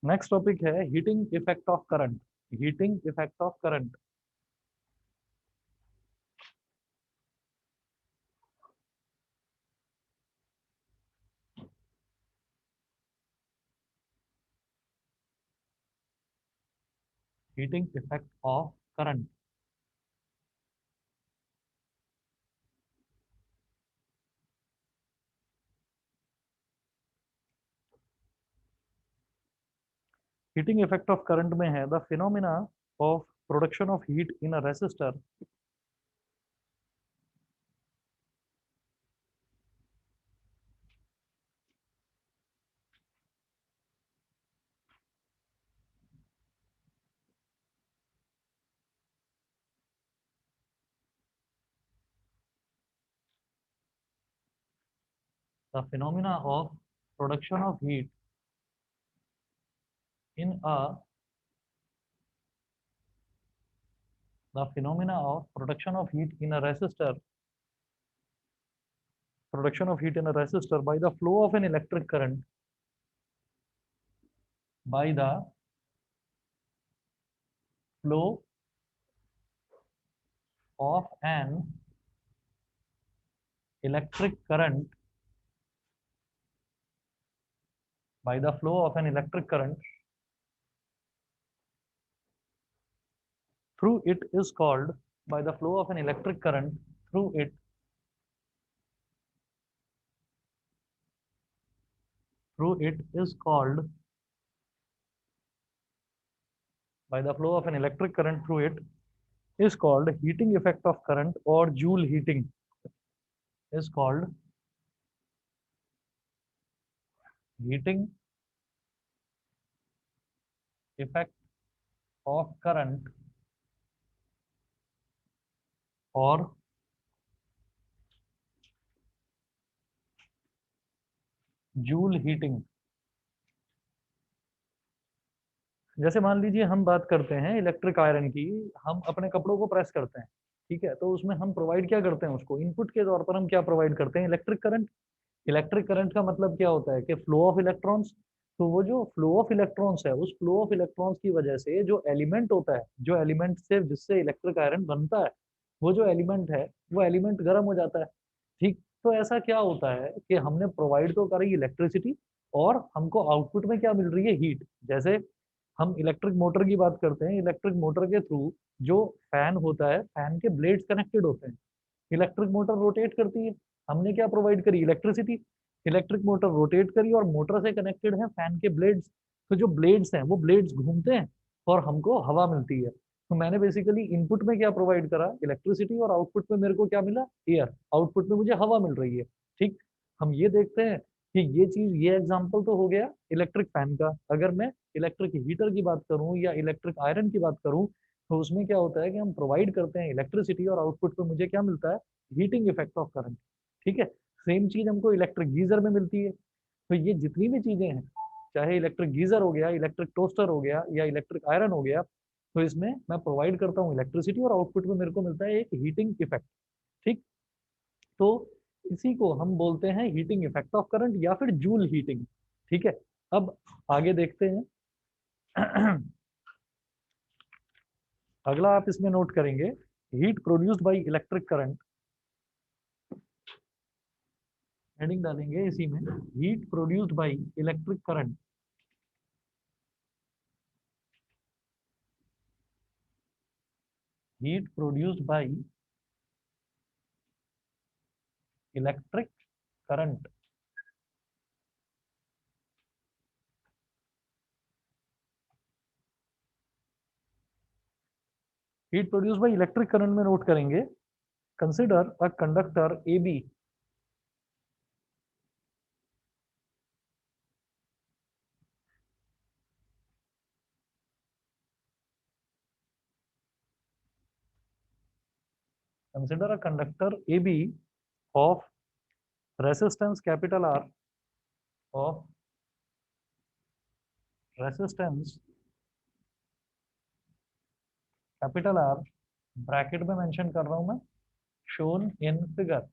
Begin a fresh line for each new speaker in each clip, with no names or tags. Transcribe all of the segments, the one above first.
Next topic है heating effect of current. Heating effect of current. Heating effect of current. Heating effect of current में है the phenomena of production of heat in a resistor. The phenomena of production of heat in a the phenomena of production of heat in a resistor. Production of heat in a resistor by the flow of an electric current, by the flow of an electric current, by the flow of an electric current through it is called, by the flow of an electric current through it, through it is called, by the flow of an electric current through it is called heating effect of current, or Joule heating is called heating effect of current, or Joule heating। जैसे मान लीजिए हम बात करते हैं electric iron की, हम अपने कपड़ों को प्रेस करते हैं, ठीक है, तो उसमें हम प्रोवाइड क्या करते हैं, उसको इनपुट के तौर पर हम क्या प्रोवाइड करते हैं, इलेक्ट्रिक करंट। इलेक्ट्रिक करंट का मतलब क्या होता है कि फ्लो ऑफ इलेक्ट्रॉन्स। तो वो जो फ्लो ऑफ इलेक्ट्रॉन्स है, उस फ्लो ऑफ इलेक्ट्रॉन्स की वजह से जो एलिमेंट होता है, जो एलिमेंट से जिससे इलेक्ट्रिक आयरन बनता है, वो जो एलिमेंट है, वो एलिमेंट गर्म हो जाता है। ठीक, तो ऐसा क्या होता है कि हमने प्रोवाइड तो करी इलेक्ट्रिसिटी, और हमको आउटपुट में क्या मिल रही है, हीट। जैसे हम इलेक्ट्रिक मोटर की बात करते हैं, इलेक्ट्रिक मोटर के थ्रू जो फैन होता है, फैन के ब्लेड्स कनेक्टेड होते हैं, इलेक्ट्रिक मोटर रोटेट करती है। हमने क्या प्रोवाइड करी, इलेक्ट्रिसिटी। इलेक्ट्रिक मोटर रोटेट करी और मोटर से कनेक्टेड है फैन के ब्लेड्स। तो जो ब्लेड्स हैं वो ब्लेड्स घूमते हैं और हमको हवा मिलती है। तो मैंने बेसिकली इनपुट में क्या प्रोवाइड करा, इलेक्ट्रिसिटी, और आउटपुट में मेरे को क्या मिला, एयर। आउटपुट में मुझे हवा मिल रही है। ठीक, हम ये देखते हैं कि ये चीज, ये एग्जांपल तो हो गया इलेक्ट्रिक फैन का। अगर मैं इलेक्ट्रिक हीटर की बात करूं या इलेक्ट्रिक आयरन की बात करूं, तो उसमें क्या होता है कि हम प्रोवाइड करते हैं इलेक्ट्रिसिटी और आउटपुट पे मुझे क्या मिलता है, हीटिंग इफेक्ट ऑफ करंट। ठीक है, सेम चीज हमको इलेक्ट्रिक गीजर में मिलती है। तो ये जितनी भी चीजें हैं, चाहे इलेक्ट्रिक गीजर हो गया, इलेक्ट्रिक टोस्टर हो गया, या इलेक्ट्रिक आयरन हो गया, तो इसमें मैं प्रोवाइड करता हूँ इलेक्ट्रिसिटी और आउटपुट में मेरे को मिलता है एक हीटिंग इफेक्ट। ठीक, तो इसी को हम बोलते हैं हीटिंग इफेक्ट ऑफ करंट या फिर जूल हीटिंग। ठीक है, अब आगे देखते हैं। अगला आप इसमें नोट करेंगे, heat produced by electric current. Heading डालेंगे इसी में, heat produced by electric current. Heat produced by electric current. Heat produced by electric current में नोट करेंगे, consider a conductor A B. Consider a conductor A B of resistance capital R, of resistance capital R, bracket में mention कर रहा हूं मैं, shown in figure,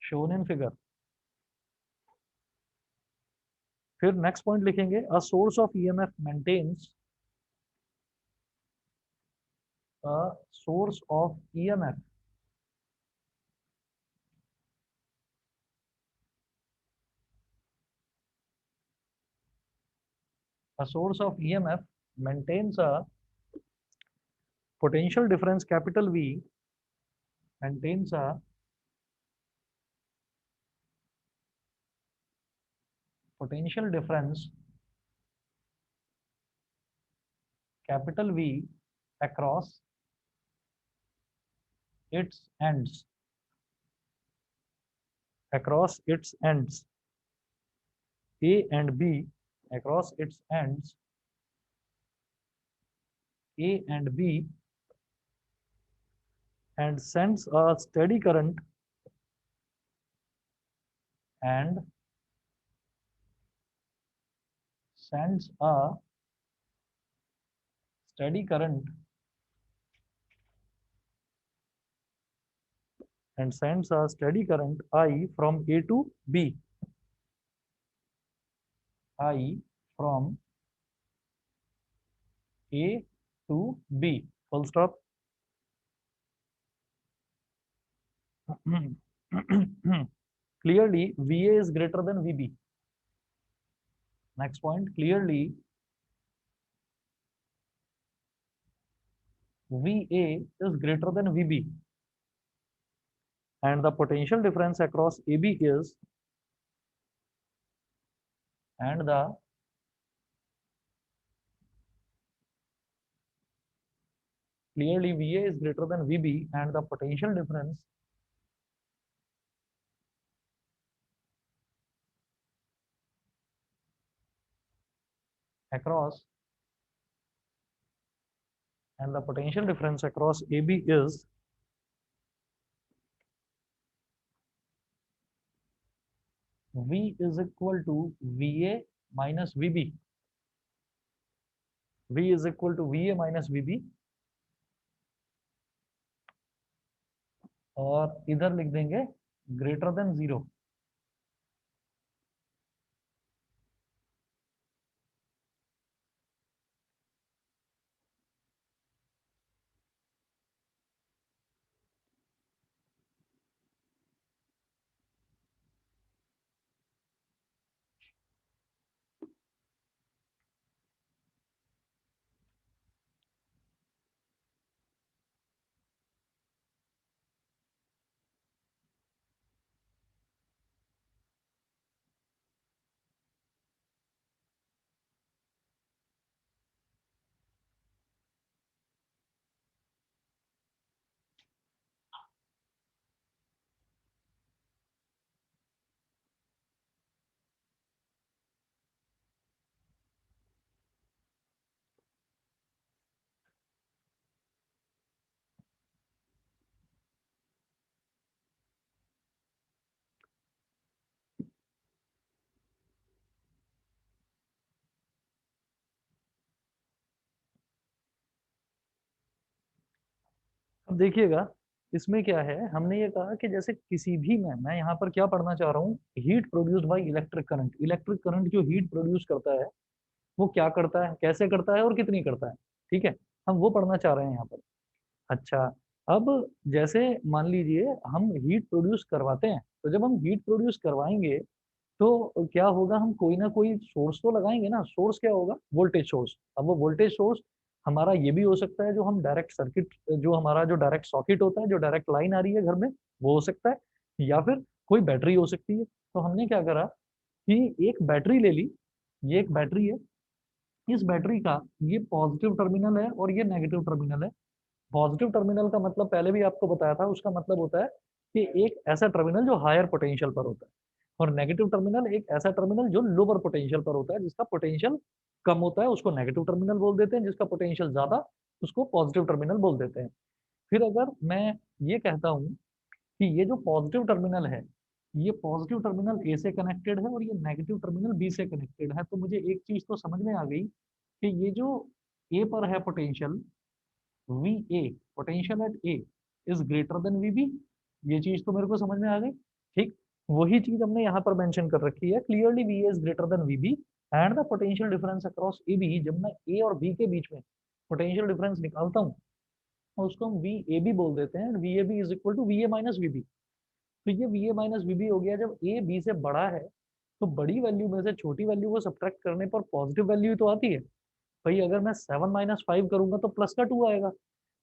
shown in figure. फिर next point लिखेंगे, a source of EMF maintains, a source of EMF a source of EMF maintains a potential difference capital V, maintains a potential difference capital V across its ends, across its ends A and B, across its ends A and B, and sends a steady current and sends a steady current and sends a steady current I from A to B, I from A to B, full stop. Clearly VA is greater than VB. Next point, clearly VA is greater than VB, and the potential difference across AB is, and the clearly VA is greater than VB, and the potential difference across, and the potential difference across AB is V is equal to VA minus VB. V is equal to VA minus VB, और इधर लिख देंगे greater than 0. अब देखिएगा इसमें क्या है, हमने ये कहा कि जैसे किसी भी में, मैं यहाँ पर क्या पढ़ना चाह रहा हूँ, heat produced by electric current, electric current जो हीट प्रोड्यूस करता है वो क्या करता है, कैसे करता है और कितनी करता है, ठीक है, हम वो पढ़ना चाह रहे हैं यहाँ पर। अच्छा, अब जैसे मान लीजिए हम हीट प्रोड्यूस करवाते हैं, तो जब हम हीट प्रोड्यूस करवाएंगे तो क्या होगा, हम कोई ना कोई सोर्स तो लगाएंगे ना, सोर्स क्या होगा, वोल्टेज सोर्स। अब वो वोल्टेज सोर्स हमारा ये भी हो सकता है जो हम डायरेक्ट सर्किट, जो हमारा जो डायरेक्ट सॉकेट होता है, जो डायरेक्ट लाइन आ रही है घर में, वो हो सकता है, या फिर कोई बैटरी हो सकती है। तो हमने क्या करा कि एक बैटरी ले ली, ये एक बैटरी है, इस बैटरी का ये पॉजिटिव टर्मिनल है और ये नेगेटिव टर्मिनल है। पॉजिटिव टर्मिनल का मतलब पहले भी आपको बताया था, उसका मतलब होता है कि एक ऐसा टर्मिनल जो हायर पोटेंशियल पर होता है, और नेगेटिव टर्मिनल एक ऐसा टर्मिनल जो लोअर पोटेंशियल पर होता है, जिसका पोटेंशियल कम होता है उसको नेगेटिव टर्मिनल बोल देते हैं, जिसका पोटेंशियल ज्यादा उसको पॉजिटिव टर्मिनल बोल देते हैं। फिर अगर मैं ये कहता हूँ कि ये जो पॉजिटिव टर्मिनल है, ये पॉजिटिव टर्मिनल ए से कनेक्टेड है और ये नेगेटिव टर्मिनल बी से कनेक्टेड है, तो मुझे एक चीज तो समझ में आ गई कि ये जो ए पर है potential V A, potential at A is greater than V B, ये चीज तो मेरे को समझ में आ गई। ठीक, वही चीज हमने यहाँ पर मेंशन कर रखी है, clearly V is greater than V B and the potential difference across A B. जब मैं ए और बी के बीच में पोटेंशियल डिफरेंस निकालता हूँ और उसको हम वी ए बी बोल देते हैं, V A B is equal to V A minus V B. तो ये V A minus V B हो गया। जब ए बी से बड़ा है तो बड़ी वैल्यू में से छोटी वैल्यू को सब्ट्रैक्ट करने पर पॉजिटिव वैल्यू तो आती है। भाई अगर मैं 7 - 5 करूंगा तो प्लस का 2 आएगा,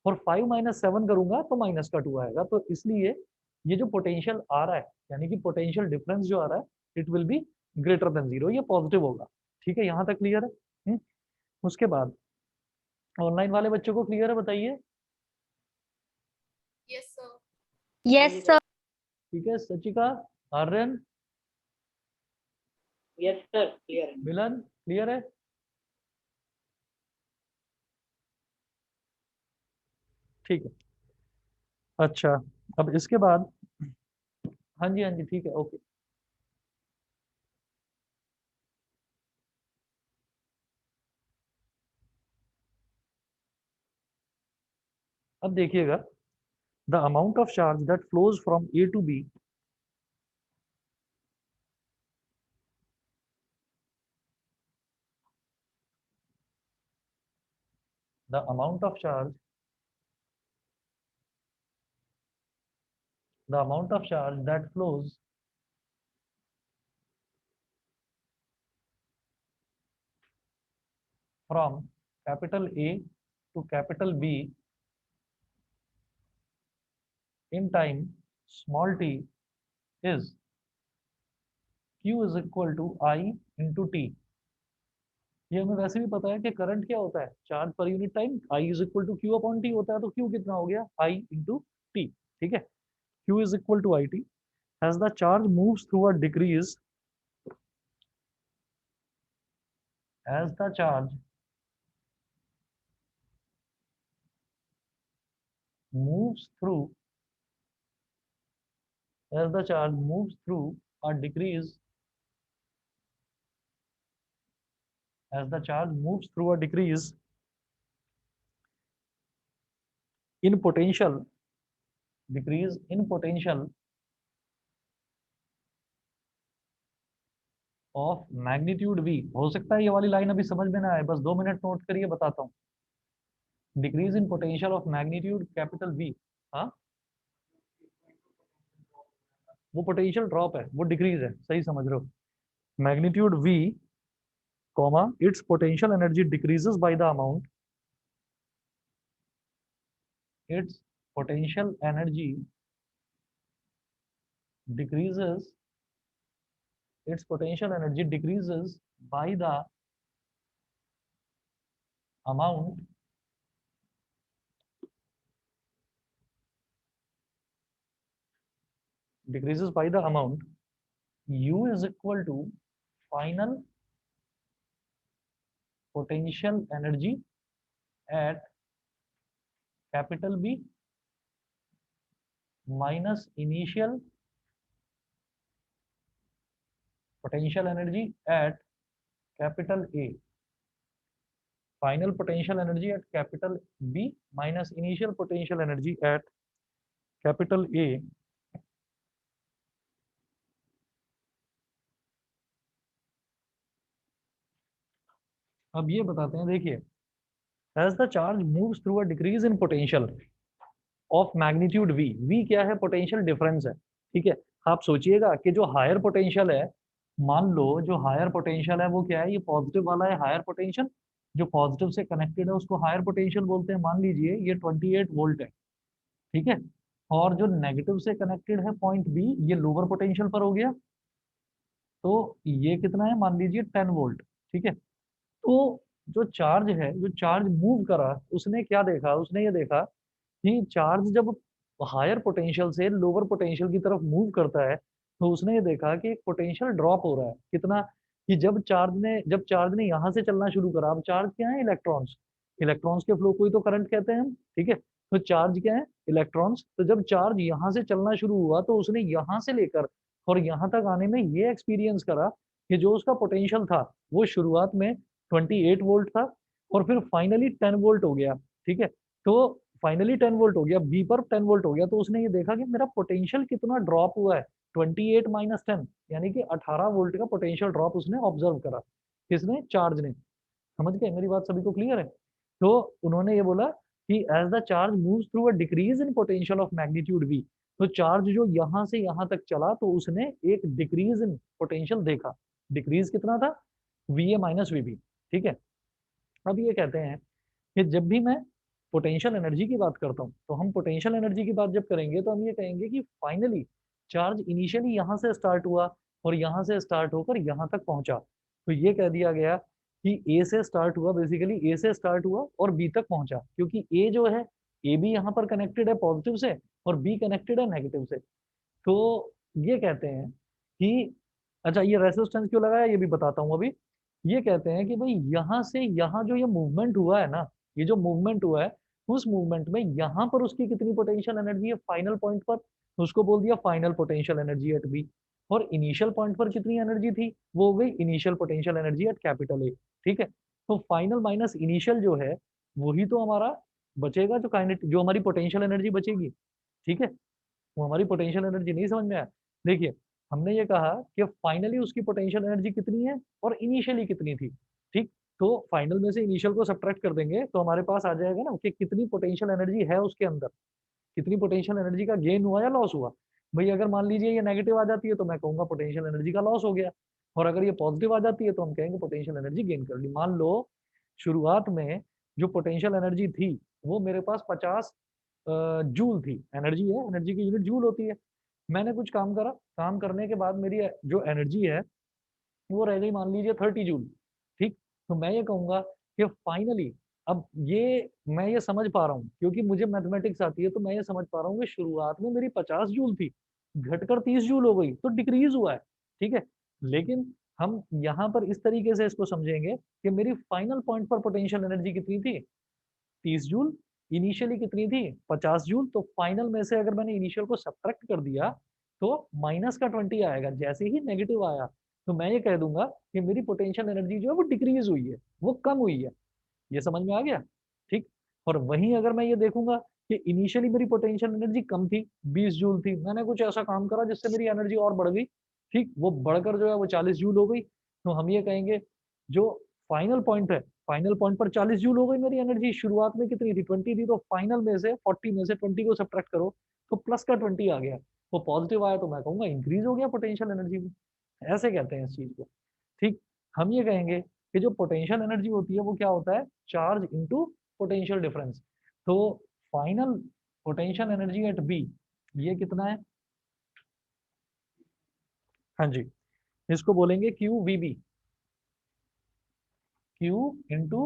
और 5 - 7 करूंगा तो माइनस का 2 आएगा। तो इसलिए ये जो पोटेंशियल आ रहा है, यानी कि पोटेंशियल डिफरेंस जो आ रहा है, it will be greater than zero, ये पॉजिटिव होगा। ठीक है, यहाँ तक क्लियर है। उसके बाद ऑनलाइन वाले बच्चों को क्लियर है, बताइए।
Yes sir.
Yes sir.
ठीक है, सचिका, आर्यन,
यस सर, क्लियर है।
मिलन, क्लियर है। ठीक है, अच्छा, अब इसके बाद, हाँ जी हाँ जी, ठीक है, ओके। अब देखिएगा, the amount of charge that flows from A to B, the amount of charge that flows from capital A to capital B in time small t is Q is equal to I into T। ये हमें वैसे भी पता है कि current क्या होता है, charge per unit time, I is equal to Q upon T होता है। तो Q कितना हो गया, I इंटू T। ठीक है, Q is equal to IT। as the charge moves through a decrease, as the charge moves through as the charge moves through a decrease as the charge moves through a decrease in potential, decrease in potential of magnitude v। हो सकता है ये वाली line अभी समझ में ना आए, बस 2 मिनट नोट करिए, बताता हूँ। Decrease in potential of magnitude capital V, हाँ वो पोटेंशियल ड्रॉप है, वो डिक्रीज है, सही समझ रहे हो। Magnitude v comma it's potential energy decreases by the amount, its potential energy decreases, its potential energy decreases by the amount decreases by the amount U is equal to final potential energy at capital B minus initial potential energy at capital A। Final potential energy at capital B minus initial potential energy at capital A अब ये बताते हैं, देखिए, as the charge moves through a decrease in potential of magnitude v, v क्या है, potential difference है। ठीक है, आप सोचिएगा कि जो हायर पोटेंशियल है, मान लो जो हायर पोटेंशियल है वो क्या है, ये पॉजिटिव वाला है हायर पोटेंशियल, जो पॉजिटिव से कनेक्टेड है उसको हायर पोटेंशियल बोलते हैं। मान लीजिए ये 28 वोल्ट है, ठीक है, और जो नेगेटिव से कनेक्टेड है पॉइंट बी, ये लोअर पोटेंशियल पर हो गया, तो ये कितना है, मान लीजिए 10 वोल्ट। ठीक है, तो जो चार्ज है, जो चार्ज मूव करा, उसने क्या देखा, उसने ये देखा कि चार्ज जब हायर पोटेंशियल से लोअर पोटेंशियल की तरफ मूव करता है, तो उसने ये देखा कि एक पोटेंशियल ड्रॉप हो रहा है। कितना, कि जब चार्ज ने यहाँ से चलना शुरू करा, अब चार्ज क्या है, इलेक्ट्रॉन्स, इलेक्ट्रॉन्स के फ्लो को ही तो करंट कहते हैं हम। ठीक है, तो चार्ज क्या है, इलेक्ट्रॉन्स। तो जब चार्ज यहाँ से चलना शुरू हुआ तो उसने यहाँ से लेकर और यहाँ तक आने में ये एक्सपीरियंस करा कि जो उसका पोटेंशियल था वो शुरुआत में 28 वोल्ट था, और फिर फाइनली 10 वोल्ट हो गया। ठीक है, तो फाइनली 10 वोल्ट हो गया, बी पर 10 वोल्ट हो गया, तो उसने ये देखा कि मेरा पोटेंशियल कितना ड्रॉप हुआ है। 28 माइनस 10 यानी कि 18 वोल्ट का पोटेंशियल ड्रॉप उसने ऑब्जर्व करा। किसने? चार्ज ने। समझ गए? मेरी बात सभी को क्लियर है? तो उन्होंने ये बोला कि as the charge moves through a decrease in potential of magnitude v, तो चार्ज जो यहां से यहां तक चला तो उसने एक डिक्रीज इन पोटेंशियल देखा। डिक्रीज कितना था? va minus VB. ठीक है। अब ये कहते हैं कि जब भी मैं पोटेंशियल एनर्जी की बात करता हूँ तो हम पोटेंशियल एनर्जी की बात जब करेंगे तो हम ये कहेंगे कि फाइनली चार्ज इनिशियली यहाँ से स्टार्ट हुआ और यहाँ से स्टार्ट होकर यहाँ तक पहुंचा। तो ये कह दिया गया कि ए से स्टार्ट हुआ, बेसिकली ए से स्टार्ट हुआ और बी तक पहुंचा, क्योंकि ए जो है, ए भी यहाँ पर कनेक्टेड है पॉजिटिव से और बी कनेक्टेड है नेगेटिव से। तो ये कहते हैं कि अच्छा, ये रेसिस्टेंस क्यों लगाया ये भी बताता हूँ अभी। ये कहते हैं कि भाई यहाँ से यहाँ जो ये मूवमेंट हुआ है ना, ये जो मूवमेंट हुआ है, उस मूवमेंट में यहाँ पर उसकी कितनी पोटेंशियल एनर्जी है फाइनल पॉइंट पर, तो उसको बोल दिया final potential energy at B. और इनिशियल पॉइंट पर कितनी एनर्जी थी, वो हो गई initial potential energy at capital A. ठीक है। तो फाइनल माइनस इनिशियल जो है वही तो हमारा बचेगा, जो काइनेटिक, जो हमारी पोटेंशियल एनर्जी बचेगी। ठीक है। वो हमारी पोटेंशियल एनर्जी नहीं समझ में आया? देखिए, हमने ये कहा कि फाइनली उसकी पोटेंशियल एनर्जी कितनी है और इनिशियली कितनी थी। ठीक। तो फाइनल में से इनिशियल को सब्ट्रैक्ट कर देंगे तो हमारे पास आ जाएगा ना कि कितनी पोटेंशियल एनर्जी है उसके अंदर, कितनी पोटेंशियल एनर्जी का गेन हुआ या लॉस हुआ। भाई अगर मान लीजिए ये नेगेटिव आ जाती है तो मैं कहूंगा पोटेंशियल एनर्जी का लॉस हो गया, और अगर ये पॉजिटिव आ जाती है तो हम कहेंगे पोटेंशियल एनर्जी गेन कर ली। मान लो शुरुआत में जो पोटेंशियल एनर्जी थी वो मेरे पास 50 जूल थी। एनर्जी है, एनर्जी की यूनिट जूल होती है। मैंने कुछ काम करा, काम करने के बाद मेरी जो एनर्जी है वो रह गई मान लीजिए 30 जूल। ठीक। तो मैं ये कहूंगा कि फाइनली, अब ये मैं ये समझ पा रहा हूँ क्योंकि मुझे मैथमेटिक्स आती है, तो मैं ये समझ पा रहा हूँ कि शुरुआत में मेरी 50 जूल थी, घटकर 30 जूल हो गई तो डिक्रीज हुआ है। ठीक है। लेकिन हम यहाँ पर इस तरीके से इसको समझेंगे कि मेरी फाइनल पॉइंट पर पोटेंशियल एनर्जी कितनी थी? 30 जूल। इनिशियली कितनी थी? 50 जूल। तो फाइनल में से अगर मैंने इनिशियल को सब्ट्रैक्ट कर दिया तो माइनस का 20 आएगा। जैसे ही नेगेटिव आया तो मैं ये कह दूंगा कि मेरी पोटेंशियल एनर्जी जो है वो डिक्रीज हुई है, वो कम हुई है। ये समझ में आ गया? ठीक। और वहीं अगर मैं ये देखूंगा कि इनिशियली मेरी पोटेंशियल एनर्जी कम थी, 20 जूल थी, मैंने कुछ ऐसा काम करा जिससे मेरी एनर्जी और बढ़ गई। ठीक। वो बढ़कर जो है वो 40 जूल हो गई। तो हम ये कहेंगे जो फाइनल पॉइंट है, फाइनल पॉइंट पर 40 जूल हो गई मेरी एनर्जी। शुरुआत में कितनी थी? 20 थी। तो फाइनल में से 40 में से 20 को सब्ट्रैक्ट करो तो प्लस का 20 आ गया। वो पॉजिटिव आया तो मैं कहूंगा इंक्रीज हो गया पोटेंशियल एनर्जी में। ऐसे कहते हैं इस चीज को। ठीक। हम ये कहेंगे कि जो पोटेंशियल एनर्जी होती है वो क्या होता है? Charge into potential difference. तो final potential energy at B ये कितना है? हाँ जी, इसको बोलेंगे Q V B. Q into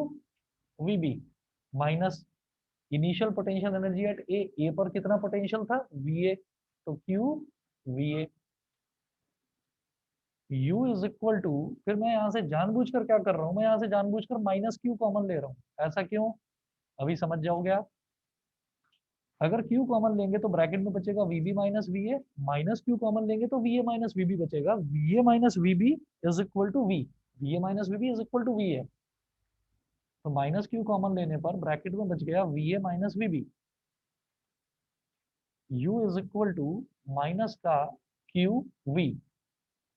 V B minus initial potential energy at A. A पर कितना पोटेंशियल था? V A. तो Q V A. U is equal to, फिर मैं यहाँ से जानबूझकर क्या कर रहा हूँ, मैं यहाँ से जानबूझकर माइनस क्यू कॉमन ले रहा हूँ। ऐसा क्यों? अभी समझ जाओगे आप। अगर Q कॉमन लेंगे तो ब्रैकेट में बचेगा VB minus VA, minus Q common लेंगे तो VA माइनस VB बचेगा। VA minus VB is equal to V। VA minus VB is equal to VA। तो माइनस Q कॉमन लेने पर ब्रैकेट में बच गया VA minus VB। U is equal to minus का QV।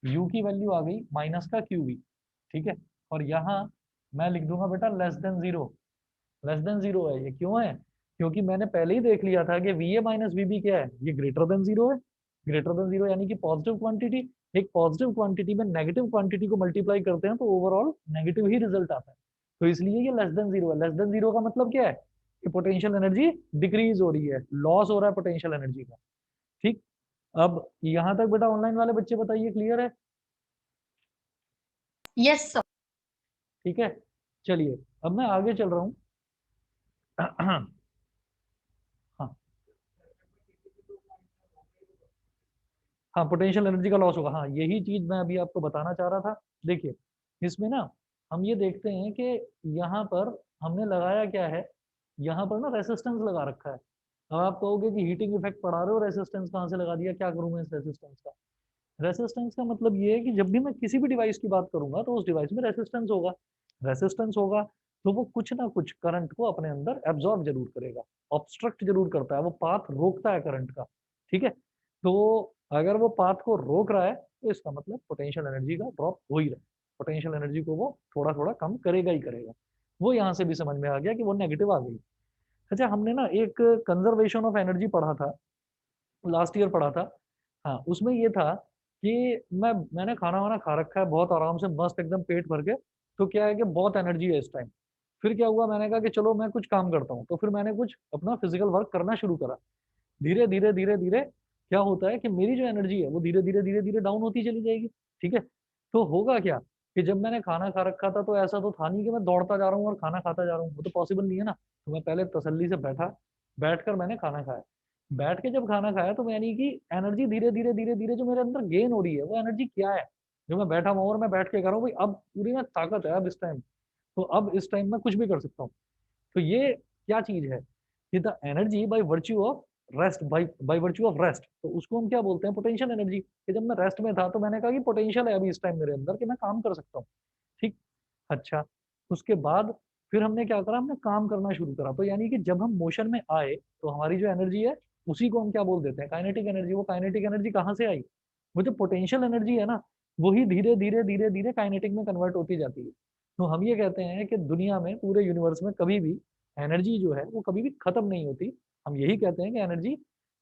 U की value आ गई माइनस का QV। ठीक है। और यहाँ मैं लिख दूंगा बेटा less than zero. Less than zero है। ये क्यों है? क्योंकि मैंने पहले ही देख लिया था कि वी ए माइनस वीबी क्या है, ये ग्रेटर देन जीरो है। ग्रेटर देन जीरो यानी कि पॉजिटिव क्वांटिटी, एक पॉजिटिव क्वांटिटी में नेगेटिव क्वांटिटी को मल्टीप्लाई करते हैं तो ओवरऑल नेगेटिव ही रिजल्ट आता है। तो इसलिए ये लेस देन जीरो है। लेस देन जीरो का मतलब क्या है? कि पोटेंशियल एनर्जी डिक्रीज हो रही है, लॉस हो रहा है पोटेंशियल एनर्जी का। ठीक। अब यहाँ तक बेटा ऑनलाइन वाले बच्चे बताइए, क्लियर है?
Yes sir.
ठीक है। चलिए अब मैं आगे चल रहा हूँ। हाँ, हाँ पोटेंशियल एनर्जी का लॉस होगा। हाँ, यही चीज मैं अभी आपको बताना चाह रहा था। देखिए, इसमें ना हम ये देखते हैं कि यहाँ पर हमने लगाया क्या है, यहाँ पर ना रेसिस्टेंस लगा रखा है। अब आप कहोगे कि हीटिंग इफेक्ट पढ़ा रहे हो, रेसिस्टेंस कहाँ से लगा दिया, क्या करूँ मैं इस रेसिस्टेंस का? रेसिस्टेंस का मतलब ये है कि जब भी मैं किसी भी डिवाइस की बात करूंगा तो उस डिवाइस में रेसिस्टेंस होगा। रेसिस्टेंस होगा तो वो कुछ ना कुछ करंट को अपने अंदर एब्जॉर्ब जरूर करेगा, ऑब्स्ट्रक्ट जरूर करता है, वो पाथ रोकता है करंट का। ठीक है। तो अगर वो पाथ को रोक रहा है तो इसका मतलब पोटेंशियल एनर्जी का ड्रॉप हो ही रहा है, पोटेंशियल एनर्जी को वो थोड़ा थोड़ा कम करेगा ही करेगा। वो यहाँ से भी समझ में आ गया कि वो नेगेटिव आ गई। अच्छा, हमने ना एक कंजर्वेशन ऑफ एनर्जी पढ़ा था, लास्ट ईयर पढ़ा था। हाँ, उसमें ये था कि मैंने खाना वाना खा रखा है बहुत आराम से मस्त एकदम पेट भर के, तो क्या है कि बहुत एनर्जी है इस टाइम। फिर क्या हुआ, मैंने कहा कि चलो मैं कुछ काम करता हूँ, तो फिर मैंने कुछ अपना फिजिकल वर्क करना शुरू करा। धीरे धीरे धीरे धीरे क्या होता है कि मेरी जो एनर्जी है वो धीरे धीरे धीरे धीरे डाउन होती चली जाएगी। ठीक है, तो होगा क्या कि जब मैंने खाना खा रखा था तो ऐसा तो था नहीं कि मैं दौड़ता जा रहा हूँ और खाना खाता जा रहा हूँ, वो तो पॉसिबल नहीं है ना। तो मैं पहले तसल्ली से बैठा, बैठकर मैंने खाना खाया। बैठ के जब खाना खाया तो यानी कि एनर्जी धीरे धीरे धीरे धीरे जो मेरे अंदर गेन हो रही है, वो एनर्जी क्या है, जो मैं बैठा हुआ और मैं बैठ के कर रहा हूँ, भाई अब पूरी में ताकत है अब इस टाइम, तो अब इस टाइम मैं कुछ भी कर सकता हूँ। तो ये क्या चीज है कि the energy by virtue of rest, by by virtue of rest, तो उसको हम क्या बोलते हैं, पोटेंशियल एनर्जी। कि जब मैं रेस्ट में था तो मैंने कहा कि पोटेंशियल है अभी इस टाइम मेरे अंदर कि मैं काम कर सकता हूँ। ठीक। अच्छा, उसके बाद फिर हमने क्या करा, हमने काम करना शुरू करा। तो यानी कि जब हम मोशन में आए तो हमारी जो एनर्जी है उसी को हम क्या बोल देते हैं, काइनेटिक एनर्जी। वो काइनेटिक एनर्जी कहाँ से आई, वो जो पोटेंशियल एनर्जी है ना, वही धीरे धीरे धीरे धीरे काइनेटिक में कन्वर्ट होती जाती है। तो हम ये कहते हैं कि दुनिया में, पूरे यूनिवर्स में कभी भी एनर्जी जो है वो कभी भी खत्म नहीं होती। हम यही कहते हैं कि energy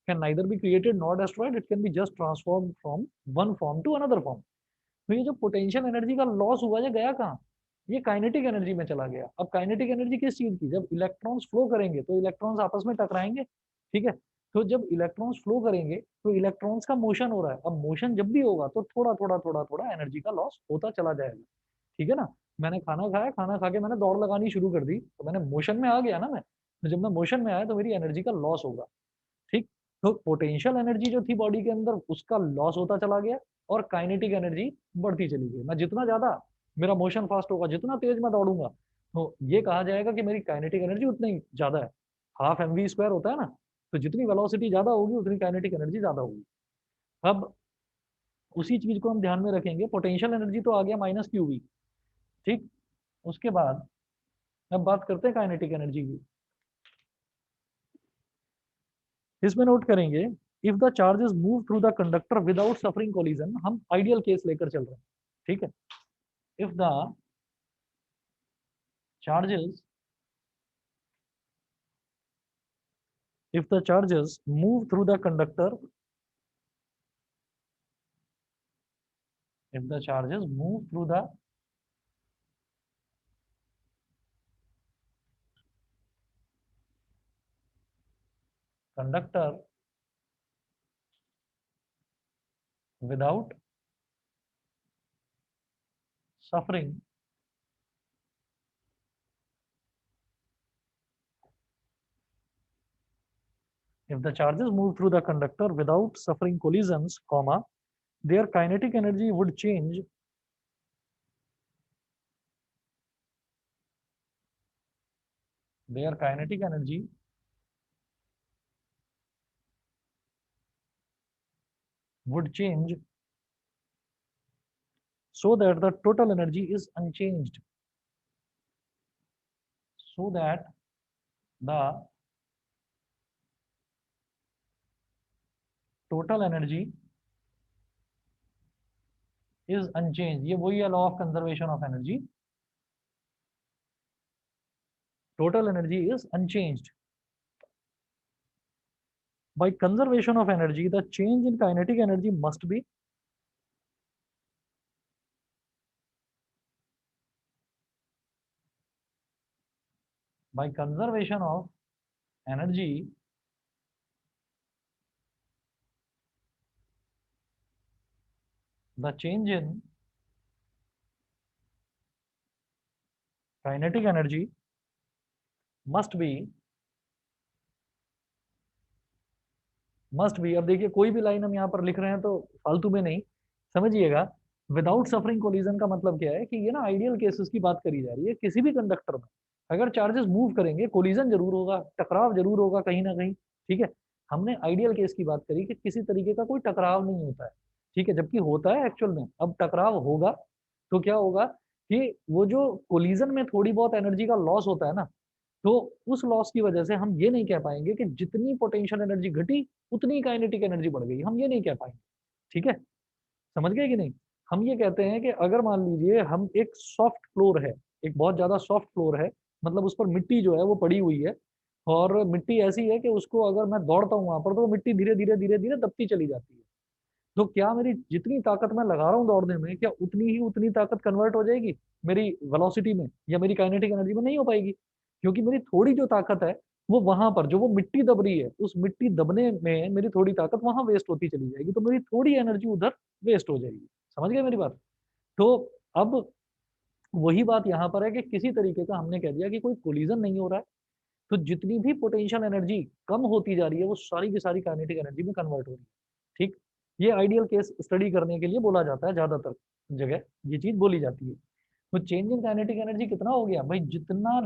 can neither be created not destroyed, it can be just transform from one form to another form. तो ये जो पोटेंशियल एनर्जी का लॉस हुआ, ये गया कहाँ, ये काइनेटिक एनर्जी में चला गया। अब काइनेटिक एनर्जी किस चीज की, जब इलेक्ट्रॉन्स फ्लो करेंगे तो इलेक्ट्रॉन्स आपस में टकराएंगे। ठीक है, तो जब इलेक्ट्रॉन्स फ्लो करेंगे तो इलेक्ट्रॉन्स का मोशन हो रहा है। अब मोशन जब भी होगा तो थोड़ा थोड़ा थोड़ा थोड़ा एनर्जी का लॉस होता चला जाएगा। ठीक है ना। मैंने खाना खाया, खाना खा के मैंने दौड़ लगानी शुरू कर दी, तो मैंने मोशन में आ गया ना मैं, तो जब मैं मोशन में आया तो मेरी एनर्जी का लॉस होगा। ठीक। तो पोटेंशियल एनर्जी जो थी बॉडी के अंदर उसका लॉस होता चला गया, और काइनेटिक एनर्जी बढ़ती चली गई। मैं जितना ज्यादा मेरा मोशन फास्ट होगा, जितना तेज मैं दौड़ूंगा, तो ये कहा जाएगा कि मेरी काइनेटिक एनर्जी उतनी ही ज्यादा है। हाफ एम वी स्क्वायर होता है ना, तो जितनी वेलोसिटी ज्यादा होगी उतनी काइनेटिक एनर्जी ज्यादा होगी। अब उसी चीज को हम ध्यान में रखेंगे, पोटेंशियल एनर्जी तो आ गया माइनस क्यू वी। ठीक। उसके बाद अब बात करते हैं काइनेटिक एनर्जी की। इसमें नोट करेंगे, if the charges move through the conductor without suffering collision, हम आइडियल केस लेकर चल रहे हैं। ठीक है, if the charges if the charges move through the conductor, if the charges move through the conductor without suffering if the charges move through the conductor without suffering collisions, comma, their kinetic energy would change, their kinetic energy would change so that the total energy is unchanged, so that the total energy is unchanged। ये वही है law of conservation of energy, total energy is unchanged। By conservation of energy, the change in kinetic energy must be, by conservation of energy, the change in kinetic energy must be, must be। अब देखिए कोई भी line हम यहाँ पर लिख रहे हैं तो फालतू में नहीं, समझिएगा। विदाउट सफरिंग कोलिजन का मतलब क्या है कि ये ना आइडियल केसेस की बात करी जा रही है। किसी भी कंडक्टर में अगर चार्जेस मूव करेंगे, कोलिजन जरूर होगा, टकराव जरूर होगा कहीं ना कहीं। ठीक है, हमने आइडियल केस की बात करी कि किसी तरीके का कोई टकराव नहीं होता है। ठीक है, जबकि होता है एक्चुअल में। अब टकराव होगा तो क्या होगा कि वो जो कोलिजन में थोड़ी बहुत एनर्जी का लॉस होता है ना, तो उस लॉस की वजह से हम ये नहीं कह पाएंगे कि जितनी पोटेंशियल एनर्जी घटी उतनी काइनेटिक एनर्जी बढ़ गई, हम ये नहीं कह पाएंगे। ठीक है, समझ गए कि नहीं? हम ये कहते हैं कि अगर मान लीजिए हम एक सॉफ्ट फ्लोर है, एक बहुत ज्यादा सॉफ्ट फ्लोर है, मतलब उस पर मिट्टी जो है वो पड़ी हुई है, और मिट्टी ऐसी है कि उसको अगर मैं दौड़ता हूँ वहां पर तो वो मिट्टी धीरे धीरे धीरे धीरे दबती चली जाती है। तो क्या मेरी जितनी ताकत मैं लगा रहा हूँ दौड़ने में, क्या उतनी ताकत कन्वर्ट हो जाएगी मेरी वेलोसिटी में या मेरी काइनेटिक एनर्जी में? नहीं हो पाएगी, क्योंकि मेरी थोड़ी जो ताकत है वो वहां पर, जो वो मिट्टी दब रही है, उस मिट्टी दबने में मेरी थोड़ी ताकत वहां वेस्ट होती चली जाएगी, तो मेरी थोड़ी एनर्जी उधर वेस्ट हो जाएगी। समझ गए मेरी बात? तो अब वही बात यहाँ पर है कि किसी तरीके का हमने कह दिया कि कोई कोलिजन नहीं हो रहा है, तो जितनी भी पोटेंशियल एनर्जी कम होती जा रही है वो सारी की सारी काइनेटिक एनर्जी में कन्वर्ट हो रही है। ठीक, ये आइडियल केस स्टडी करने के लिए बोला जाता है, ज्यादातर जगह ये चीज बोली जाती है। तो चेंज इन काइनेटिक एनर्जी कितना हो गया भाई? जितना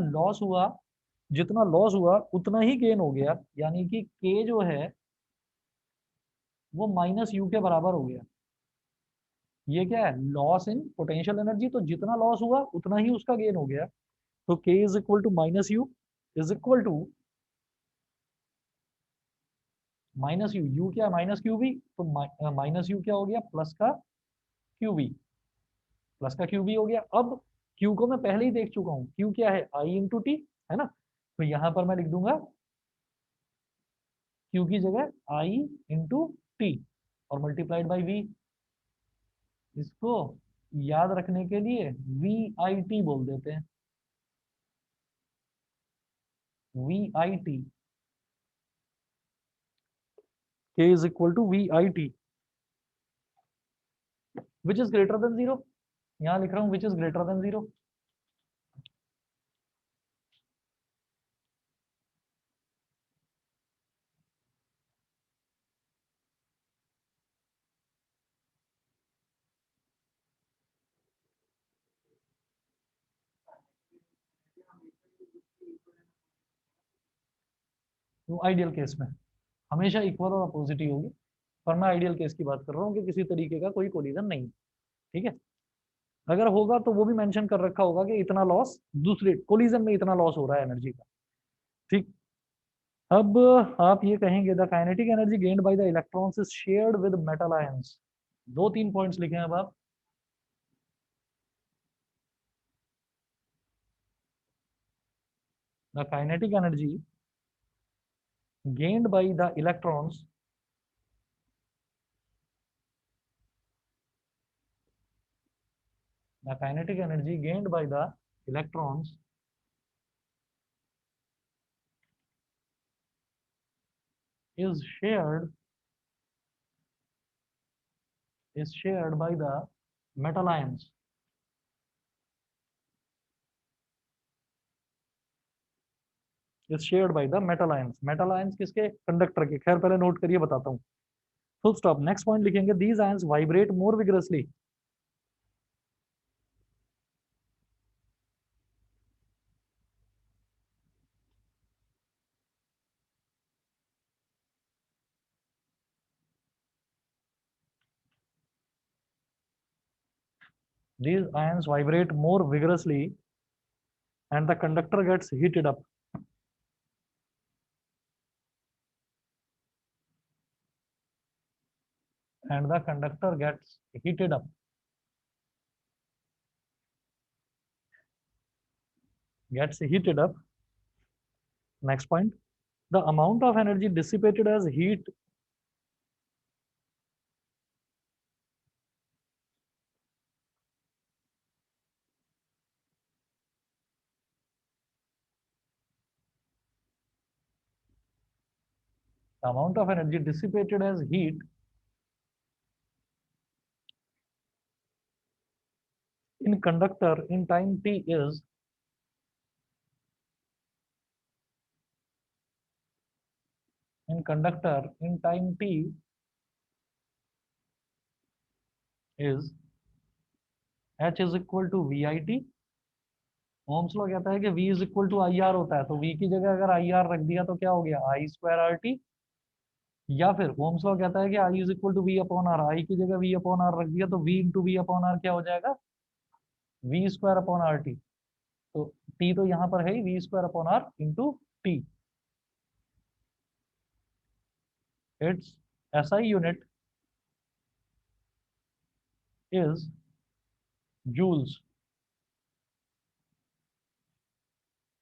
लॉस हुआ उतना ही गेन हो गया, यानी कि के जो है वो माइनस यू के बराबर हो गया। ये क्या है? लॉस इन पोटेंशियल एनर्जी, तो जितना लॉस हुआ उतना ही उसका गेन हो गया। तो K is equal to minus U is equal to minus U. U क्या है? Minus Q B. तो माइनस यू क्या हो गया? प्लस का क्यू बी। प्लस का क्यू बी हो गया। अब क्यू को मैं पहले ही देख चुका हूँ, क्यू क्या है? आई इंटू टी, है ना? तो यहां पर मैं लिख दूंगा क्यू की जगह आई इंटू टी और मल्टीप्लाइड बाई वी। इसको याद रखने के लिए वी आई टी बोल देते हैं, V I T. K is equal to V I T which is greater than zero. यहां लिख रहा हूं which is greater than zero. तो आइडियल केस में हमेशा इक्वल और अपोजिट ही होगी, पर मैं आइडियल केस की बात कर रहा हूँ कि किसी तरीके का कोई कोलिजन नहीं। ठीक है, अगर होगा तो वो भी मेंशन कर रखा होगा कि इतना लॉस, दूसरे कोलिजन में इतना लॉस हो रहा है एनर्जी का। ठीक, अब आप ये कहेंगे the kinetic energy gained by the electrons is shared with metal ions. दो तीन पॉइंट्स लिखे हैं अब आप। The kinetic energy gained by the electrons the kinetic energy gained by the electrons is shared by the metal ions, is shared by the metal ions। metal ions किसके? Conductor के। खैर पहले नोट करिए, बताता हूँ। Full stop. नेक्स्ट पॉइंट लिखेंगे these ions vibrate more vigorously। these ions vibrate more vigorously and the conductor gets heated up। and the conductor heated up gets heated up। Next point, the amount of energy dissipated as heat the amount of energy dissipated as heat in conductor in time t is in conductor in time t is h is equal to vi t। Ohm's law कहता है कि v is equal to I R होता है, तो v की जगह अगर I R रख दिया तो क्या हो गया? I square R T. या फिर ओम्स लॉ कहता है कि I is equal to V upon R, I की जगह वी अपॉन आर रख दिया तो v into V upon R क्या हो जाएगा? V square upon R T. तो t तो यहाँ पर है ही, V square upon R into T. It's SI unit is joules.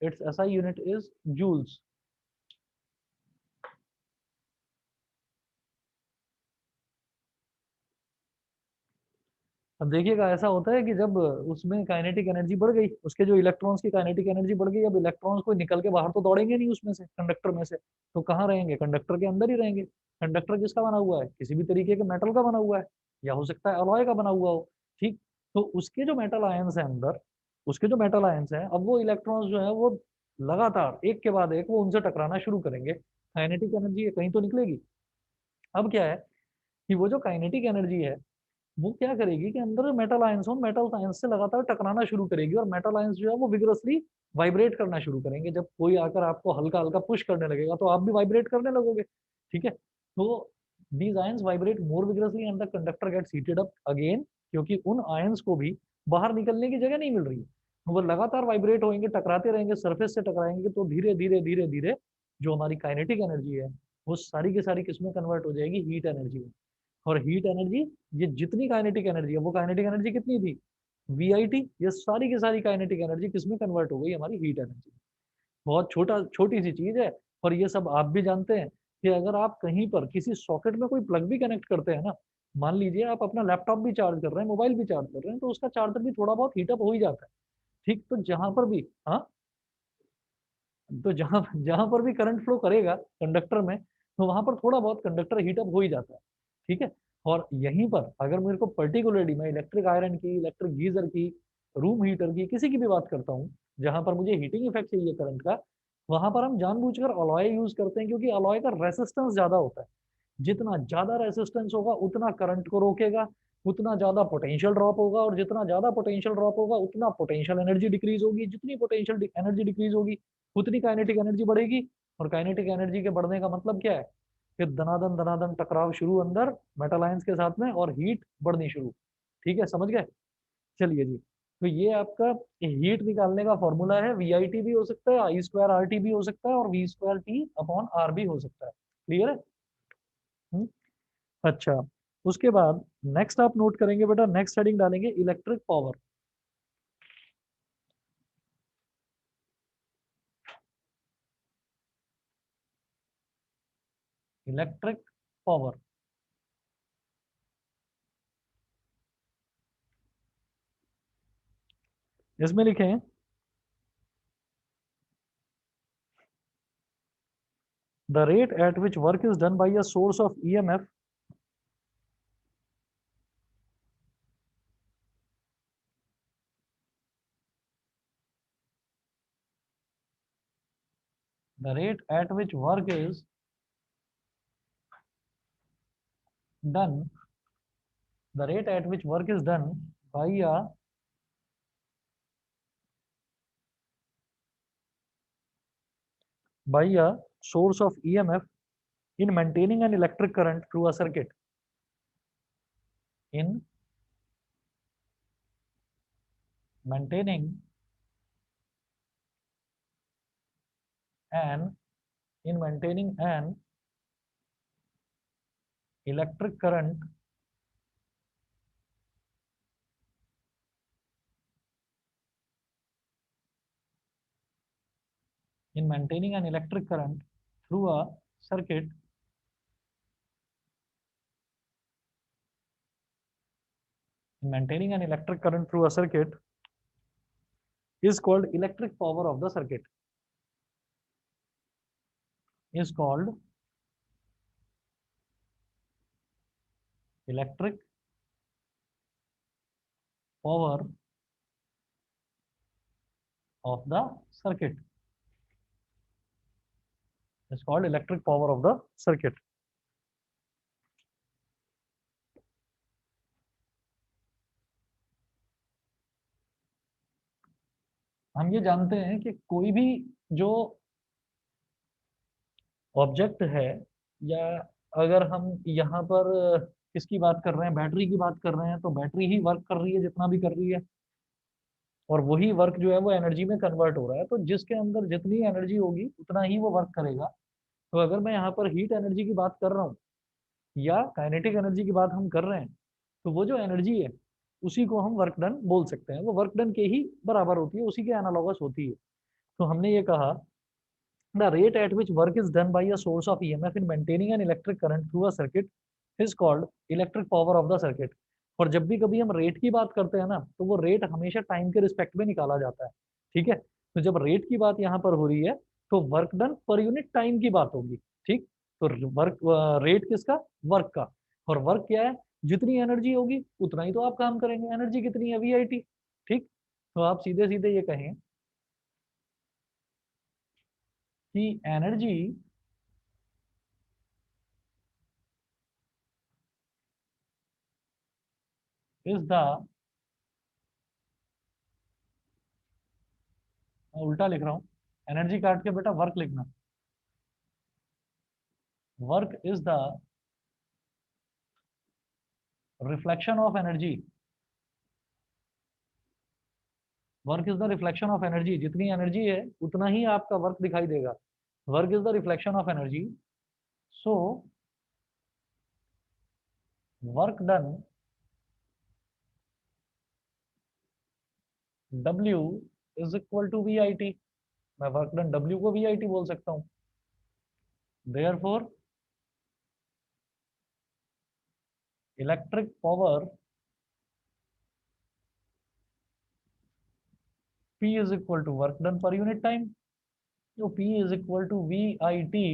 Its SI unit is joules. अब देखिएगा ऐसा होता है कि जब उसमें काइनेटिक एनर्जी बढ़ गई, उसके जो इलेक्ट्रॉन्स की काइनेटिक एनर्जी बढ़ गई, अब इलेक्ट्रॉन्स को निकल के बाहर तो दौड़ेंगे नहीं उसमें से, कंडक्टर में से, तो कहाँ रहेंगे? कंडक्टर के अंदर ही रहेंगे। कंडक्टर किसका बना हुआ है? किसी भी तरीके के मेटल का बना हुआ है, या हो सकता है अलॉय का बना हुआ हो। ठीक, तो उसके जो मेटल आयंस है अंदर, उसके जो मेटल आयंस हैं, अब वो इलेक्ट्रॉन्स जो है वो लगातार एक के बाद एक वो उनसे टकराना शुरू करेंगे। काइनेटिक एनर्जी कहीं तो निकलेगी। अब क्या है कि वो जो काइनेटिक एनर्जी है वो क्या करेगी कि अंदर मेटल आयंस हो, मेटल आयंस से लगातार टकराना शुरू करेगी, और मेटल आयंस जो है वो विग्रसली वाइब्रेट करना शुरू करेंगे। जब कोई आकर आपको हल्का हल्का पुश करने लगेगा तो आप भी वाइब्रेट करने लगोगे। ठीक है, तो these ions vibrate more vigorously and the conductor gets heated up again, क्योंकि उन आयंस को भी बाहर निकलने की जगह नहीं मिल रही है, वो लगातार वाइब्रेट होंगे, टकराते रहेंगे, सरफेस से टकराएंगे, तो धीरे धीरे धीरे धीरे जो हमारी काइनेटिक एनर्जी है वो सारी की सारी किसमें कन्वर्ट हो जाएगी? हीट एनर्जी में। और हीट एनर्जी, ये जितनी काइनेटिक एनर्जी है, वो काइनेटिक एनर्जी कितनी थी? वीआईटी। ये सारी की सारी काइनेटिक एनर्जी किसमें कन्वर्ट हो गई? हमारी हीट एनर्जी। बहुत छोटी सी चीज है। और ये सब आप भी जानते हैं कि अगर आप कहीं पर किसी सॉकेट में कोई प्लग भी कनेक्ट करते हैं ना, मान लीजिए आप अपना लैपटॉप भी चार्ज कर रहे हैं, मोबाइल भी चार्ज कर रहे हैं, तो उसका चार्जर भी थोड़ा बहुत हीटअप हो ही जाता है। ठीक, तो जहां पर भी, हाँ, तो जहां जहां पर भी करंट फ्लो करेगा कंडक्टर में, तो वहां पर थोड़ा बहुत कंडक्टर हीटअप हो ही जाता है। ठीक है, और यहीं पर अगर मेरे को पर्टिकुलरली, मैं इलेक्ट्रिक आयरन की, इलेक्ट्रिक गीजर की, रूम हीटर की, किसी की भी बात करता हूँ जहां पर मुझे हीटिंग इफेक्ट चाहिए करंट का, वहां पर हम जानबूझकर अलॉय यूज करते हैं, क्योंकि अलॉय का रेसिस्टेंस ज्यादा होता है। जितना ज्यादा रेसिस्टेंस होगा उतना करंट को रोकेगा, उतना ज्यादा पोटेंशियल ड्रॉप होगा, और जितना ज्यादा पोटेंशियल ड्रॉप होगा उतना पोटेंशियल एनर्जी डिक्रीज होगी, जितनी पोटेंशियल एनर्जी डिक्रीज होगी उतनी काइनेटिक एनर्जी बढ़ेगी। और काइनेटिक एनर्जी के बढ़ने का मतलब क्या है? कि दनादन दनादन टकराव शुरू अंदर मेटल आयंस के साथ में, और हीट बढ़नी शुरू। ठीक है, समझ गए? चलिए जी, तो ये आपका हीट निकालने का फॉर्मूला है। वी आई टी भी हो सकता है, आई स्क्वायर आर टी भी हो सकता है, और V square T upon R भी हो सकता है। क्लियर है? हम्म, अच्छा, उसके बाद नेक्स्ट आप नोट करेंगे बेटा, नेक्स्ट हेडिंग डालेंगे इलेक्ट्रिक पावर। इलेक्ट्रिक पावर, इसमें लिखें the rate at which work is done by a source of EMF the rate at which work is done the rate at which work is done by a source of EMF in maintaining an electric current through a circuit, in maintaining an maintaining an electric current in maintaining an electric current through a circuit in maintaining an electric current through a circuit is called electric power of the circuit, is called electric power of the circuit, is called electric power of the circuit. हम ये जानते हैं कि कोई भी जो object है, या अगर हम यहाँ पर किसकी बात कर रहे हैं, बैटरी की बात कर रहे हैं, तो बैटरी ही वर्क कर रही है जितना भी कर रही है, और वही वर्क जो है वो एनर्जी में कन्वर्ट हो रहा है। तो जिसके अंदर जितनी एनर्जी होगी उतना ही वो वर्क करेगा। तो अगर मैं यहाँ पर हीट एनर्जी की बात कर रहा हूँ या काइनेटिक एनर्जी की बात हम कर रहे हैं, तो वो जो एनर्जी है उसी को हम वर्क डन बोल सकते हैं। वो वर्क डन के ही बराबर होती है, उसी के एनालॉगस होती है। तो हमने ये कहा the rate at which work is done by a source of EMF in maintaining an electric current through a circuit is called electric power of the circuit. और जब भी कभी हम रेट की बात करते हैं ना, तो वो रेट हमेशा टाइम के रिस्पेक्ट में निकाला जाता है। ठीक है, तो जब रेट की बात यहाँ पर हो रही है तो work done per unit time की बात होगी। ठीक, तो वर्क रेट किसका? वर्क का। और वर्क क्या है? जितनी एनर्जी होगी उतना ही तो आप काम करेंगे। एनर्जी कितनी है? वीआईटी। ठीक, तो आप सीधे सीधे ये कहें कि एनर्जी इज द, उल्टा लिख रहा हूं, एनर्जी काट के बेटा वर्क लिखना। Work is the reflection of energy. Work is the reflection of energy. जितनी एनर्जी है उतना ही आपका वर्क दिखाई देगा। Work is the reflection of energy. So work done W is equal to V I T. मैं work done W को V I T बोल सकता हूं। Therefore electric power P is equal to work done per unit time. तो P is equal to V I T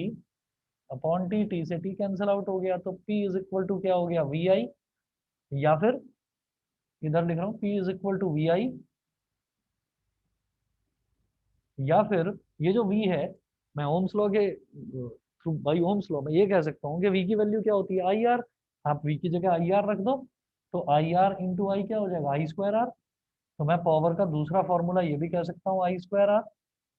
upon T. T से T cancel out हो गया, तो P is equal to क्या हो गया? V I. या फिर इधर लिख रहा हूँ P is equal to V I, या फिर ये जो V है, मैं ओम्स लॉ के थ्रू, बाई ओम्स लॉ में ये कह सकता हूँ कि V की वैल्यू क्या होती है? I R. आप V की जगह आई आर रख दो, तो आई आर इंटू आई क्या हो जाएगा? आई स्क्वायर आर। तो मैं पावर का दूसरा फॉर्मूला ये भी कह सकता हूँ आई स्क्वायर आर।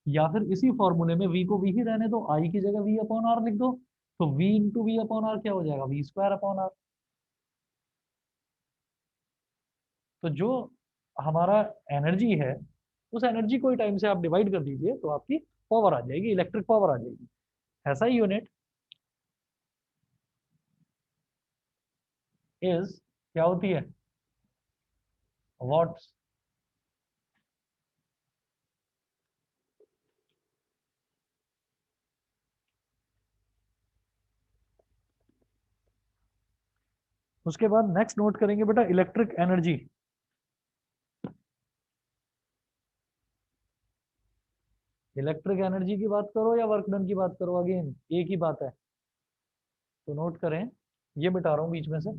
या फिर इसी फॉर्मूले में V को V ही रहने दो, आई की जगह V अपॉन आर लिख दो। तो V into V upon R क्या हो जाएगा? V square upon R. तो जो हमारा एनर्जी है, उस एनर्जी को ही टाइम से आप डिवाइड कर दीजिए तो आपकी पावर आ जाएगी, इलेक्ट्रिक पावर आ जाएगी। ऐसा ही यूनिट इज क्या होती है? वॉट्स। उसके बाद नेक्स्ट नोट करेंगे बेटा इलेक्ट्रिक एनर्जी। इलेक्ट्रिक एनर्जी की बात करो या वर्क डन की बात करो, अगेन एक ही बात है। तो नोट करें, ये बिठा रहा हूं बीच में से।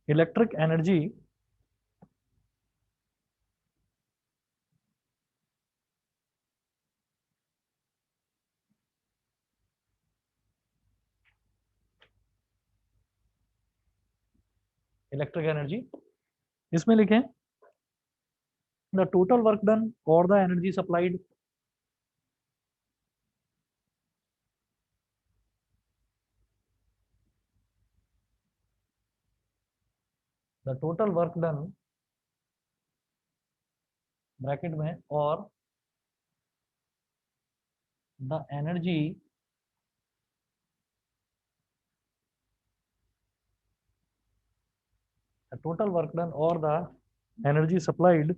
इलेक्ट्रिक एनर्जी इलेक्ट्रिक एनर्जी इसमें लिखें द टोटल वर्क डन और the energy supplied. The total work done bracket में और the energy total work done or the energy supplied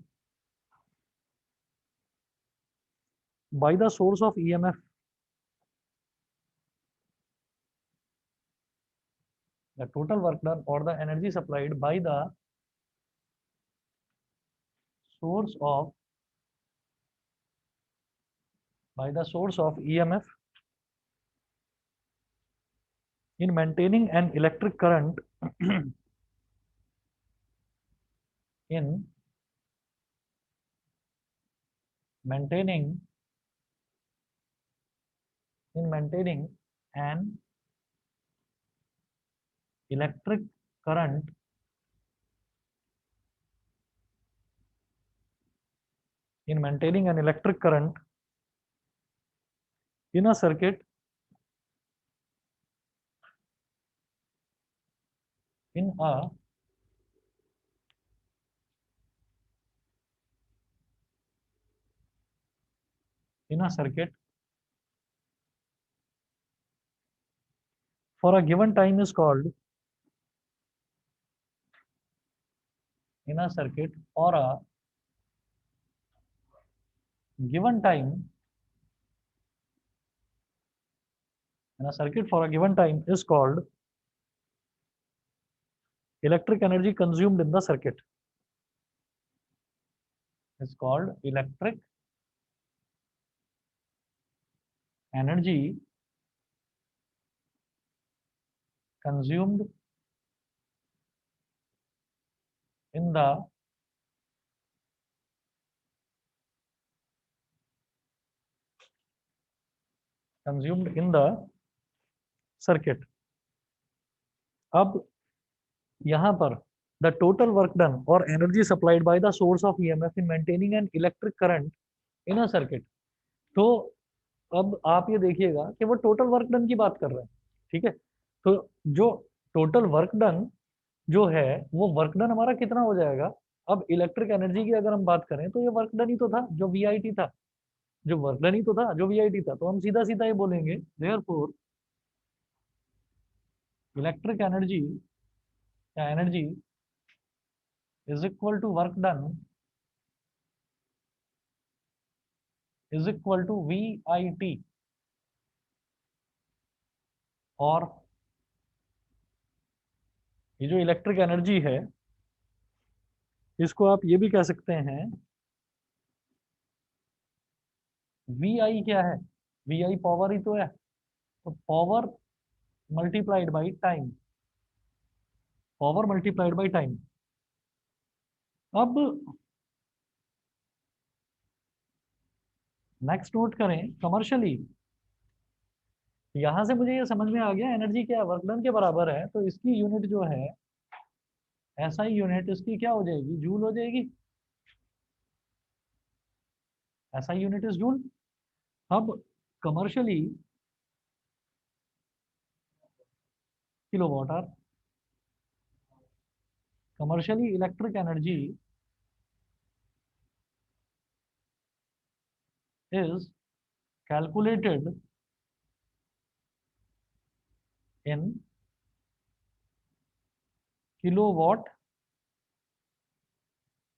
by the source of EMF, the total work done or the energy supplied source of by the source of EMF in maintaining an electric current in maintaining in maintaining an electric current in maintaining an electric current in a circuit in a circuit for a given time is called in a circuit or a given time in a circuit for a given time is called electric energy consumed in the circuit is called electric energy consumed in the circuit. अब यहाँ पर the total work done or energy supplied by the source of EMF in maintaining an electric current in a circuit. तो अब आप ये देखिएगा कि वो टोटल वर्क डन की बात कर रहे हैं, ठीक है। तो जो टोटल वर्क डन जो है वो वर्क डन हमारा कितना हो जाएगा। अब इलेक्ट्रिक एनर्जी की अगर हम बात करें तो ये वर्क डन ही तो था जो वीआईटी था, जो वर्क डन ही तो था जो वीआईटी था। तो हम सीधा सीधा ये बोलेंगे देयरफॉर इलेक्ट्रिक एनर्जी या energy is equal to work done is equal to V I T. और ये जो इलेक्ट्रिक एनर्जी है इसको आप ये भी कह सकते हैं वी आई क्या है, वी आई पावर ही तो है। तो power multiplied by time, power multiplied by time. अब नेक्स्ट नोट करें कमर्शियली, यहां से मुझे ये समझ में आ गया एनर्जी क्या है, वर्क डन के बराबर है। तो इसकी यूनिट जो है एसआई यूनिट इसकी क्या हो जाएगी, जूल हो जाएगी। SI unit is joule. अब commercially kilowatt hour, commercially electric energy is calculated in kilowatt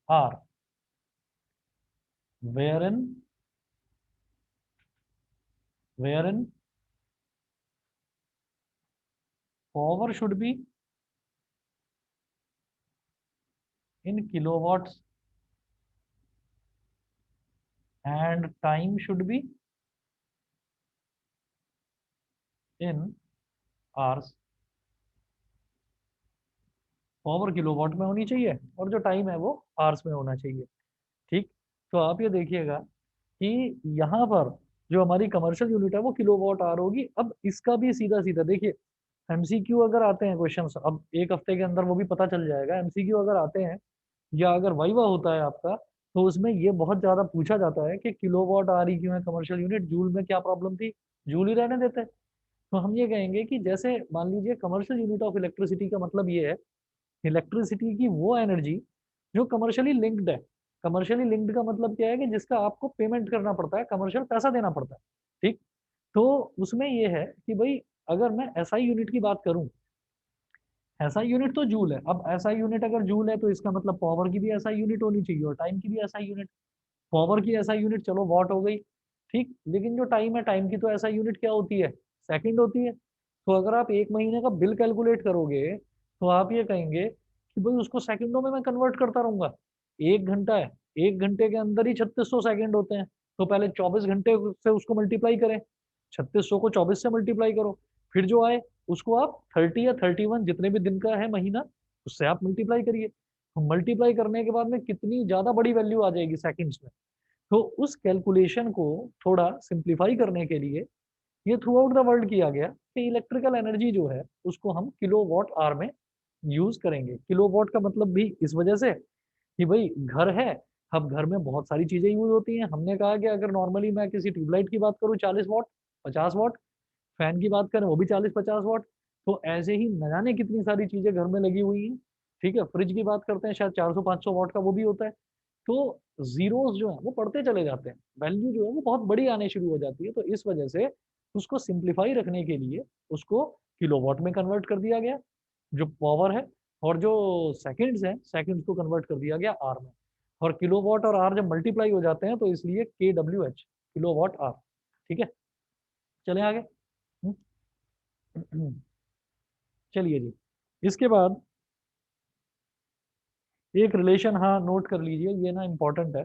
hour wherein power should be in kilowatts and time should be in hours। Power kilowatt में होनी चाहिए और जो टाइम है वो आवर्स में होना चाहिए, ठीक। तो आप ये देखिएगा कि यहाँ पर जो हमारी कमर्शियल यूनिट है वो किलोवाट आवर होगी। अब इसका भी सीधा सीधा देखिए एमसीक्यू अगर आते हैं क्वेश्चंस, अब एक हफ्ते के अंदर वो भी पता चल जाएगा। एमसीक्यू अगर आते हैं या अगर वाइवा होता है आपका तो उसमें ये बहुत ज्यादा पूछा जाता है कि किलोवाट आ रही क्यों है कमर्शियल यूनिट, जूल में क्या प्रॉब्लम थी, जूल ही रहने देते हैं। तो हम ये कहेंगे कि जैसे मान लीजिए कमर्शियल यूनिट ऑफ इलेक्ट्रिसिटी का मतलब ये है इलेक्ट्रिसिटी की वो एनर्जी जो कमर्शियली लिंक्ड है। कमर्शियली लिंक्ड का मतलब क्या है कि जिसका आपको पेमेंट करना पड़ता है, कमर्शियल पैसा देना पड़ता है, ठीक। तो उसमें ये है कि भाई अगर मैं एसआई यूनिट की बात करूं, एसआई यूनिट तो जूल है। अब एसआई यूनिट अगर जूल है तो इसका मतलब पावर की भी एसआई यूनिट होनी चाहिए और टाइम की भी एसआई यूनिट। पावर की एसआई यूनिट चलो वॉट हो गई, ठीक। लेकिन जो टाइम है टाइम की तो एसआई यूनिट क्या होती है, सेकंड होती है। तो अगर आप एक महीने का बिल कैलकुलेट करोगे तो आप ये कहेंगे कि भाई उसको सेकंडों में मैं कन्वर्ट करता रहूंगा। एक घंटा है, एक घंटे के अंदर ही 3600 सेकंड होते हैं। तो पहले 24 घंटे से उसको मल्टीप्लाई करें, 3600 को 24 से मल्टीप्लाई करो, फिर जो आए उसको आप 30 या 31 जितने भी दिन का है महीना उससे आप मल्टीप्लाई करिए। तो मल्टीप्लाई करने के बाद में कितनी ज्यादा बड़ी वैल्यू आ जाएगी सेकंड्स में। तो उस कैलकुलेशन को थोड़ा सिंप्लीफाई करने के लिए ये थ्रू आउट द वर्ल्ड किया गया कि इलेक्ट्रिकल एनर्जी जो है उसको हम किलोवाट आवर में यूज करेंगे। किलोवाट का मतलब भी इस वजह से कि भाई घर है, अब घर में बहुत सारी चीजें यूज होती हैं। हमने कहा कि अगर नॉर्मली मैं किसी ट्यूबलाइट की बात करूँ 40 वाट, 50 वाट, फैन की बात करें वो भी 40-50 वाट, तो ऐसे ही न जाने कितनी सारी चीजें घर में लगी हुई हैं। ठीक है, फ्रिज की बात करते हैं शायद 400-500 वाट का वो भी होता है। तो जीरोस जो है वो बढ़ते चले जाते हैं, वैल्यू जो है वो बहुत बड़ी आने शुरू हो जाती है। तो इस वजह से उसको सिंप्लीफाई रखने के लिए उसको किलोवाट में कन्वर्ट कर दिया गया जो पावर है, और जो सेकंड्स है सेकंड्स को कन्वर्ट कर दिया गया आर में। और किलोवाट और आर जब मल्टीप्लाई हो जाते हैं तो इसलिए के डब्ल्यू एच, किलोवाट आर। ठीक है, चले आगे। चलिए जी, इसके बाद एक रिलेशन, हाँ नोट कर लीजिए, ये ना इम्पोर्टेंट है।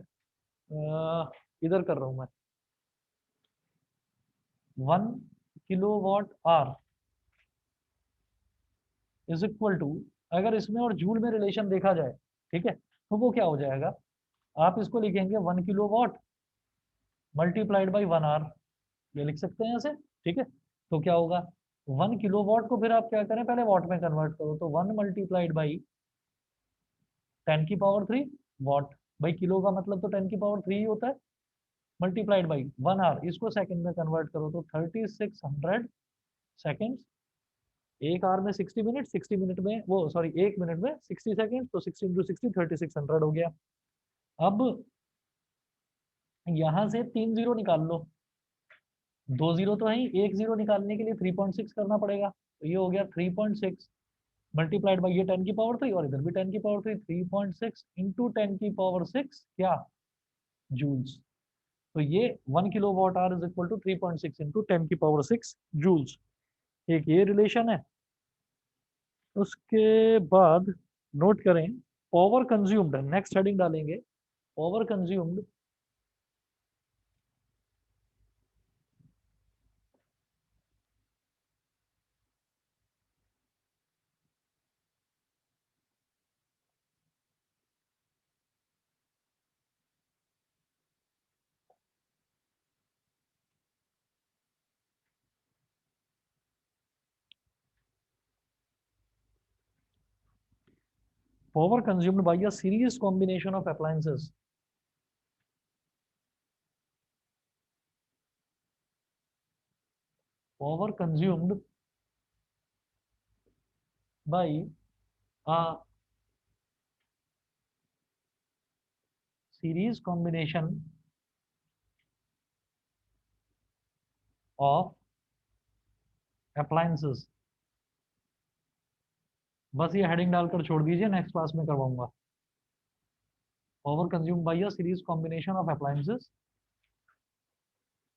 इधर कर रहा हूं मैं। 1 kilowatt hour is equal to, अगर इसमें और जूल में रिलेशन देखा जाए, ठीक है, तो वो क्या हो जाएगा, आप इसको लिखेंगे 1 किलोवाट मल्टीप्लाइड बाई 1 आर, ये लिख सकते हैं ऐसे। ठीक है, तो क्या होगा, 1 किलोवाट को फिर आप क्या करें, पहले वाट में कन्वर्ट करो, तो 1 मल्टीप्लाइड बाई 10 की पावर 3 वाट। भाई किलो का मतलब तो 10 की पावर 3 ही होता है, मल्टीप्लाइड बाई 1 आर, इसको सेकंड में कन्वर्ट करो तो 3600 सेकेंड। एक आवर में 60 मिनट, 60 मिनट में वो सॉरी 1 मिनट में 60 सेकेंड, तो 60 × 60 3600 हो गया। अब यहाँ से 3 जीरो निकाल लो, 2 जीरो तो है ही, 1 जीरो निकालने के लिए 3.6 करना पड़ेगा, तो ये हो गया 3.6 मल्टीप्लाइड बाई ये 10 की पावर 3 और इधर भी 10 की पावर 3, 3.6 इंटू 10 की पावर 6 क्या, जूल्स। तो ये 1 kilowatt hour is equal to 3.6 into 10 की पावर 6 जूल्स। एक ये रिलेशन है। उसके बाद नोट करें, पावर कंज्यूम्ड, नेक्स्ट हेडिंग डालेंगे power consumed power consumed by a series combination of appliances, power consumed by a series combination of appliances। बस ये हेडिंग डालकर छोड़ दीजिए, नेक्स्ट क्लास में करवाऊंगा। Power consume by a series combination of appliances.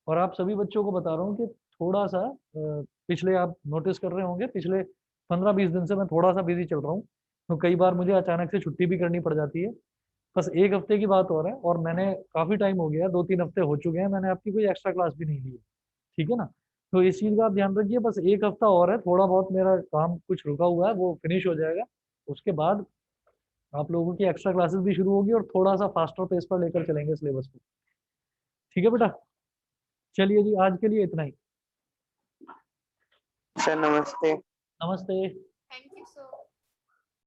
और आप सभी बच्चों को बता रहा हूँ कि थोड़ा सा पिछले आप नोटिस कर रहे होंगे, पिछले 15-20 दिन से मैं थोड़ा सा बिजी चल रहा हूँ, तो कई बार मुझे अचानक से छुट्टी भी करनी पड़ जाती है। बस एक हफ्ते की बात हो रहा है, और मैंने काफी टाइम हो गया, 2-3 हफ्ते हो चुके हैं, मैंने आपकी कोई एक्स्ट्रा क्लास भी नहीं ली है। ठीक है ना, तो इस चीज का आप ध्यान रखिए, बस एक हफ्ता और है, थोड़ा बहुत मेरा काम कुछ रुका हुआ है वो फिनिश हो जाएगा, उसके बाद आप लोगों की एक्स्ट्रा क्लासेस भी शुरू होगी, और थोड़ा सा फास्टर पेस पर लेकर चलेंगे सिलेबस को। ठीक है बेटा, चलिए जी, आज के लिए इतना ही।
सर नमस्ते।
नमस्ते।